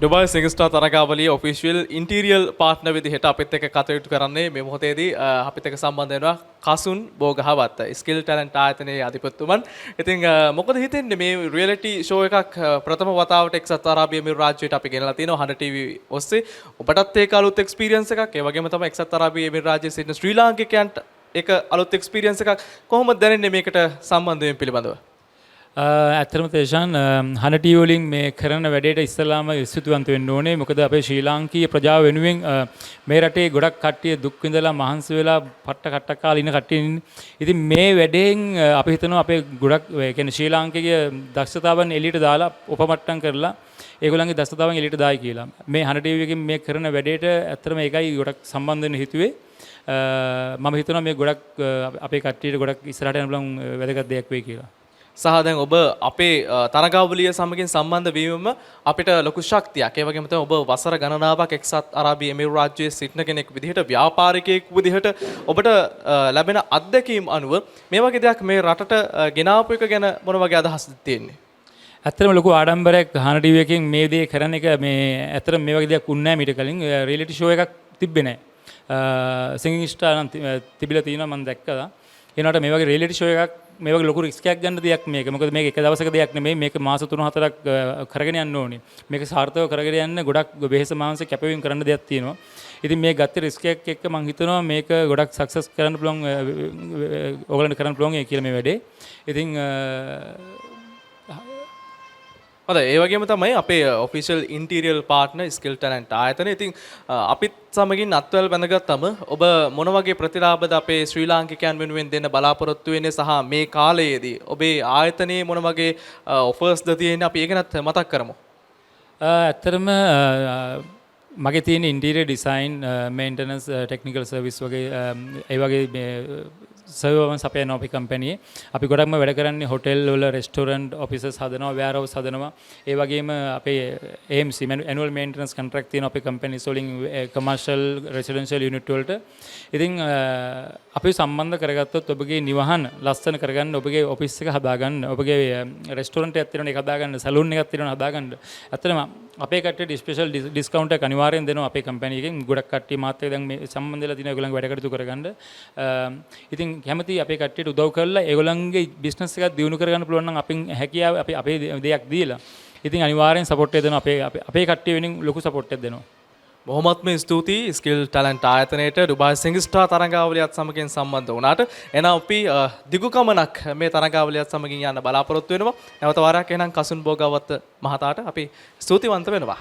Dubai සිංස්ටා තරගාවලියේ official interior partner විදිහට අපිත් එක්ක කටයුතු කරන්නේ මේ මොහොතේදී අපිත් එක්ක සම්බන්ධ වෙනවා කසුන් බෝගහවත්ත ස්කිල් ටැලන්ට් ආයතනයේ අධිපතිතුමන්. ඉතින් මොකද හිතෙන්නේ මේ රියැලිටි ෂෝ එකක් ප්‍රථම වතාවට එක්සත් අරාබි එමිරේට් රාජ්‍යයට අපි ගෙනලා තිනවා හඬ ටීවී ඔස්සේ. ඔබටත් ඒක අලුත් එක්ස්පීරියන්ස් එකක්. ඒ වගේම තමයි එක්සත් අරාබි එමිරේට් රාජ්‍යයේ සිටින ශ්‍රී ලාංකිකයන්ට ඒක අලුත් එක්ස්පීරියන්ස් එකක්. කොහොමද දැනෙන්නේ මේකට සම්බන්ධ වෙන පිළිබඳව? ඇත්තටම තේෂාන් හනටී වලින් මේ කරන වැඩේට ඉස්සලාම ස්තුතිවන්ත වෙන්න ඕනේ. මොකද අපේ ශ්‍රී ලාංකීය ප්‍රජාව වෙනුවෙන් මේ රටේ ගොඩක් කට්ටිය දුක් විඳලා මහන්සි වෙලා පට්ට කට්ටක් කාලා ඉන්න කට්ටිය ඉන්නේ. ඉතින් මේ වැඩෙන් අපි හිතනවා අපේ ගොඩක් ඒ කියන්නේ ශ්‍රී ලාංකිකයේ දක්ෂතාවන් එළියට දාලා උපමට්ටම් කරලා ඒගොල්ලන්ගේ දක්ෂතාවන් එළියට දායි කියලා. මේ හනටී එකෙන් මේ කරන වැඩේට ඇත්තටම ඒකයි ගොඩක් සම්බන්ධ වෙන්න හිතුවේ. මම හිතනවා මේ ගොඩක් අපේ කට්ටියට ගොඩක් ඉස්සරහට යන බලන් වැදගත් දෙයක් වෙයි කියලා. සහ දැන් ඔබ අපේ තරගාවලිය සමගින් සම්බන්ධ වීමම අපිට ලොකු ශක්තියක්. ඒ වගේම තමයි ඔබ වසර ගණනාවක් එක්සත් අරාබි එමිරේට් රාජ්‍යයේ සිටින කෙනෙක් විදිහට ව්‍යාපාරිකයෙකු විදිහට ඔබට ලැබෙන අත්දැකීම් අනුව මේ වගේ දෙයක් මේ රටට ගෙනාපු එක ගැන මොන වගේ අදහස්ද තියෙන්නේ? ඇත්තටම ලොකු ආඩම්බරයක් හන ටීවී එකෙන් මේ දේ කරන එක මේ ඇත්තටම මේ වගේ දෙයක් උන්නේ නැහැ මීට කලින් රියැලිටි ෂෝ එකක් තිබ්බේ නැහැ. සිංගින් ස්ටාර් නම් තිබිලා තියෙනවා මම දැක්කලා. ඒනට මේ වගේ රියැලිටි ෂෝ එකක් මේ වගේ ලොකු රිස්ක් එකක් ගන්න දෙයක් මේක. මොකද මේක එක දවසක දෙයක් නෙමෙයි. මේක මාස 3-4ක් කරගෙන යන්න ඕනේ. මේක සාර්ථකව කරගෙන යන්න ගොඩක් වෙහෙස මාංශ කැපවීම කරන්න දෙයක් තියෙනවා. ඉතින් මේ ගත්ත රිස්ක් එකක් එක්ක මම හිතනවා මේක ගොඩක් සක්සස් කරන්න පුළුවන් ඕගලන්ට කරන්න පුළුවන් කියලා මේ වැඩේ. ඉතින් හොඳයි ඒ වගේම තමයි අපේ official interior partner skill talent ආයතනය. ඉතින් අපිත් සමගින් අත්වැල් බැඳගත්තම ඔබ මොන වගේ ප්‍රතිලාභද අපේ ශ්‍රී ලාංකිකයන් වෙනුවෙන් දෙන්න බලාපොරොත්තු වෙන්නේ සහ මේ කාලයේදී ඔබේ ආයතනයේ මොන වගේ ඔෆර්ස්ද තියෙන්නේ අපි ඒක ගැනත් මතක් කරමු. ඇත්තටම මගේ තියෙන interior design maintenance technical service වගේ ඒ වගේ මේ සර්වර්ස් අපේ නෝපි කම්පැනියේ අපි ගොඩක්ම වැඩ කරන්නේ හොටෙල් වල රෙස්ටෝරන්ට් ඔෆිසස් හදනවා වෙයාරහවුස් හදනවා ඒ වගේම අපේ AMC ඇනුවල් මේන්ටනන්ස් කොන්ට්‍රැක්ට් තියෙන අපේ කම්පැනිස් වලින් කමර්ෂල් රෙසිඩෙන්ෂල් යුනිට් වලට ඉතින් අපි සම්බන්ධ කරගත්තොත් ඔබගේ නිවහන ලස්සන කරගන්න ඔබගේ ඔෆිස් එක හදාගන්න ඔබගේ රෙස්ටෝරන්ට් එකක් තියෙනවා ඒක හදාගන්න සැලූන් එකක් තියෙනවා හදාගන්න ඇත්තටම අපේ කට්ටියට ස්පෙෂල් ඩිස්කවුන්ට් එකක් අනිවාර්යෙන් දෙනවා අපේ කම්පැනි එකෙන් ගොඩක් කට්ටිය මාත් එක්ක දැන් මේ සම්බන්ධ වෙලා තියෙන ඒගොල්ලන්ගේ වැඩ කටයුතු කරගන්න ඉතින් කැමති අපේ කට්ටියට උදව් කරලා ඒගොල්ලන්ගේ බිස්නස් එකක් දියුණු කරගන්න පුළුවන් නම් අපෙන් හැකියාව අපේ දෙයක් දීලා ඉතින් අනිවාර්යෙන් සපෝට් එක දෙනවා අපේ කට්ටිය වෙනින් ලොකු සපෝට් එකක් දෙනවා. බොහොමත්ම ස්තුතියි ස්කිල් ටැලන්ට් ආයතනයට ඩුබායි සිංස්ටාර් තරගාවලියත් සමගින් සම්බන්ධ වුණාට. එහෙනම් අපි දිගු ගමනක් මේ තරගාවලියත් සමගින් යන්න බලාපොරොත්තු වෙනවා. නැවත වරක් එහෙනම් කසුන් බෝගවත්ත මහතාට අපි ස්තුතිවන්ත වෙනවා.